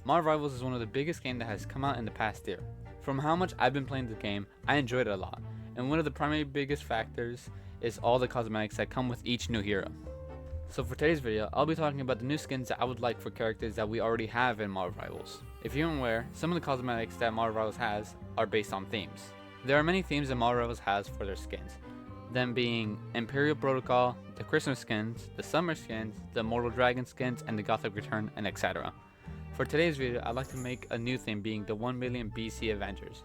Marvel Rivals is one of the biggest games that has come out in the past year. From how much I've been playing the game, I enjoyed it a lot, and one of the primary biggest factors is all the cosmetics that come with each new hero. So for today's video, I'll be talking about the new skins that I would like for characters that we already have in Marvel Rivals. If you're aware, some of the cosmetics that Marvel Rivals has are based on themes. There are many themes that Marvel Rivals has for their skins, them being Imperial Protocol, the Christmas skins, the Summer skins, the Immortal Dragon skins, and the Gothic Return, and etc. For today's video, I'd like to make a new theme being the 1 million BC Avengers.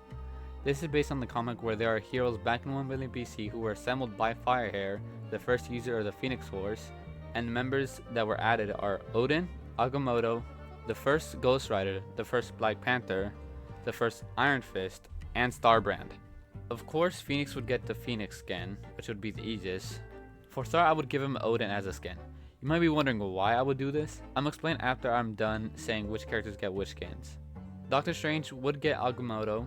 This is based on the comic where there are heroes back in 1 million BC who were assembled by Firehair, the first user of the Phoenix Force, and the members that were added are Odin, Agamotto, the first Ghost Rider, the first Black Panther, the first Iron Fist, and Starbrand. Of course, Phoenix would get the Phoenix skin, which would be the Aegis. For Thor, I would give him Odin as a skin. You might be wondering why I would do this. I'm explain after I'm done saying which characters get which skins. Doctor Strange would get Agamotto,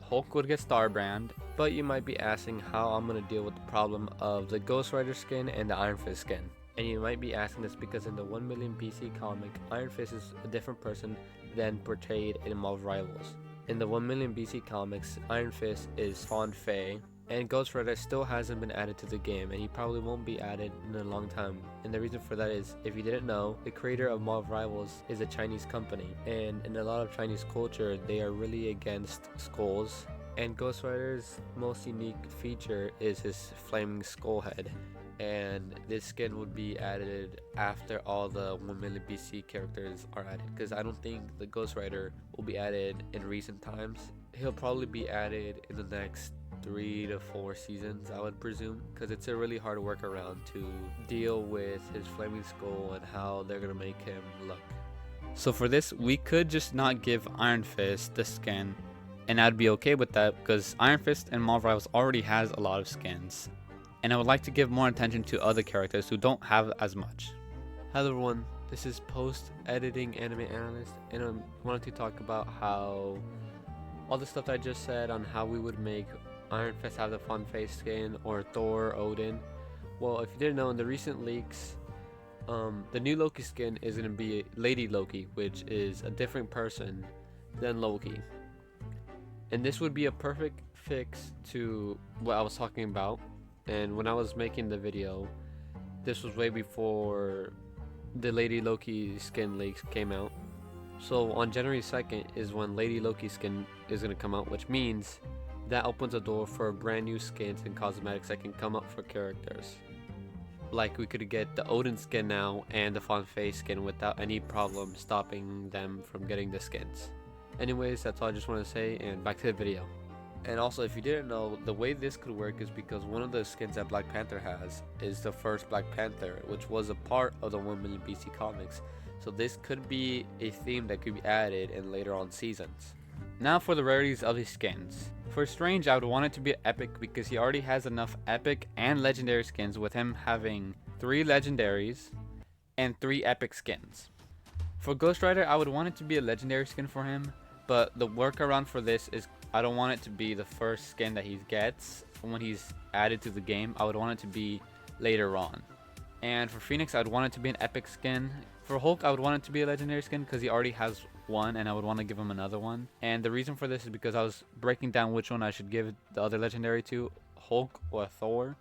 Hulk would get Starbrand, but you might be asking how I'm going to deal with the problem of the Ghost Rider skin and the Iron Fist skin. And you might be asking this because in the 1 million BC comic, Iron Fist is a different person than portrayed in Marvel Rivals. In the 1 million BC comics, Iron Fist is Fawn Fey, and Ghost Rider still hasn't been added to the game, and he probably won't be added in a long time. And the reason for that is, if you didn't know, the creator of Marvel Rivals is a Chinese company, and in a lot of Chinese culture, they are really against skulls. And Ghost Rider's most unique feature is his flaming skull head, and this skin would be added after all the 1 million BC characters are added, because I don't think the Ghost Rider will be added in recent times. He'll probably be added in the next 3 to 4 seasons, I would presume, because it's a really hard workaround to deal with his flaming skull and how they're gonna make him look. So for this, we could just not give Iron Fist the skin, and I'd be okay with that because Iron Fist and Marvel Rivals already has a lot of skins, and I would like to give more attention to other characters who don't have as much. Hello everyone, this is post-editing anime analyst, and I wanted to talk about how all the stuff that I just said on how we would make Iron Fist have the fun face skin, or Thor, Odin. Well, if you didn't know, in the recent leaks, the new Loki skin is going to be Lady Loki, which is a different person than Loki. And this would be a perfect fix to what I was talking about. And when I was making the video, this was way before the Lady Loki skin leaks came out. So on January 2nd is when Lady Loki skin is going to come out, which means that opens a door for brand new skins and cosmetics that can come up for characters. Like we could get the Odin skin now and the Fawn Face skin without any problem stopping them from getting the skins. Anyways, that's all I just want to say, and back to the video. And also, if you didn't know, the way this could work is because one of the skins that Black Panther has is the first Black Panther, which was a part of the 1 million BC comics. So this could be a theme that could be added in later on seasons. Now for the rarities of his skins. For Strange, I would want it to be epic because he already has enough epic and legendary skins, with him having 3 legendaries and 3 epic skins. For Ghost Rider, I would want it to be a legendary skin for him, but the workaround for this is I don't want it to be the first skin that he gets when he's added to the game. I would want it to be later on. And for Phoenix, I'd want it to be an epic skin. For Hulk, I would want it to be a legendary skin because he already has one, and I would want to give him another one. And the reason for this is because I was breaking down which one I should give the other legendary to, Hulk or Thor.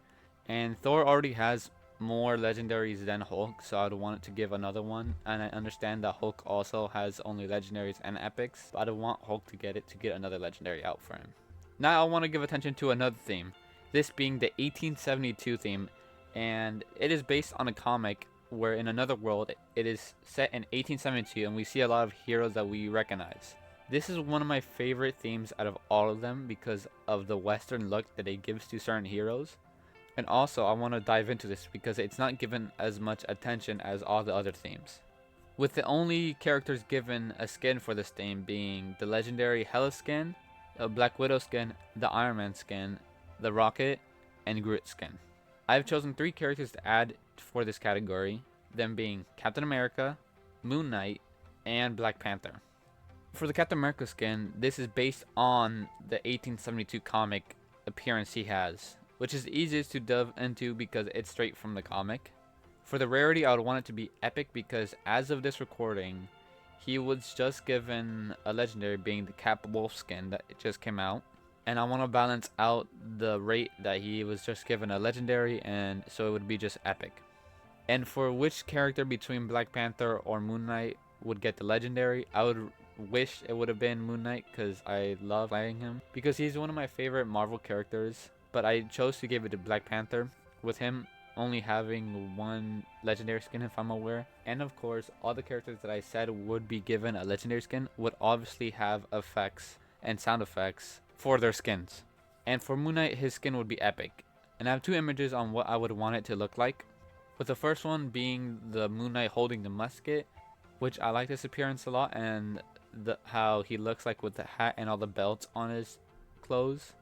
And Thor already has more legendaries than Hulk, so I'd want it to give another one. And I understand that Hulk also has only legendaries and epics, but I want Hulk to get another legendary out for him. Now I want to give attention to another theme, this being the 1872 theme, and it is based on a comic where in another world it is set in 1872 and we see a lot of heroes that we recognize. This is one of my favorite themes out of all of them because of the western look that it gives to certain heroes. And also I want to dive into this because it's not given as much attention as all the other themes, with the only characters given a skin for this theme being the legendary Hela skin, the Black Widow skin, the Iron Man skin, the Rocket, and Groot skin. I've chosen 3 characters to add for this category, them being Captain America, Moon Knight, and Black Panther. For the Captain America skin, this is based on the 1872 comic appearance he has, which is the easiest to delve into because it's straight from the comic. For the rarity, I would want it to be epic because as of this recording, he was just given a legendary, being the Cap Wolf skin that just came out. And I want to balance out the rate that he was just given a legendary, and so it would be just epic. And for which character between Black Panther or Moon Knight would get the legendary, I would wish it would have been Moon Knight, because I love playing him, because he's one of my favorite Marvel characters. But I chose to give it to Black Panther, with him only having one legendary skin, if I'm aware. And of course, all the characters that I said would be given a legendary skin would obviously have effects and sound effects for their skins. And for Moon Knight, his skin would be epic. And I have two images on what I would want it to look like, with the first one being the Moon Knight holding the musket, which I like this appearance a lot, and how he looks like with the hat and all the belts on his clothes.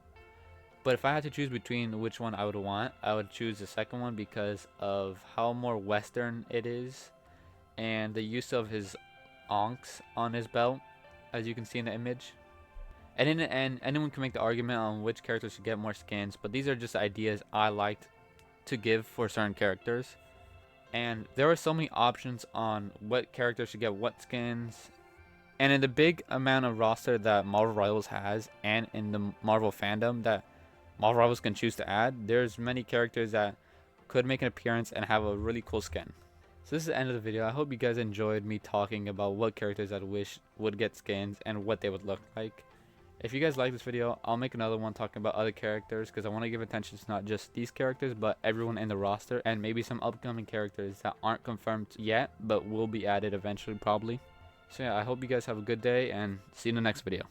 But if I had to choose between which one I would want, I would choose the second one, because of how more Western it is, and the use of his onks on his belt, as you can see in the image. And in the end, anyone can make the argument on which characters should get more skins, but these are just ideas I liked to give for certain characters. And there are so many options on what characters should get what skins. And in the big amount of roster that Marvel Rivals has, and in the Marvel fandom that Marvel Rivals can choose to add, there's many characters that could make an appearance and have a really cool skin. So this is the end of the video. I hope you guys enjoyed me talking about what characters I'd wish would get skins and what they would look like. If you guys like this video, I'll make another one talking about other characters, because I want to give attention to not just these characters, but everyone in the roster, and maybe some upcoming characters that aren't confirmed yet, but will be added eventually probably. So yeah, I hope you guys have a good day, and see you in the next video.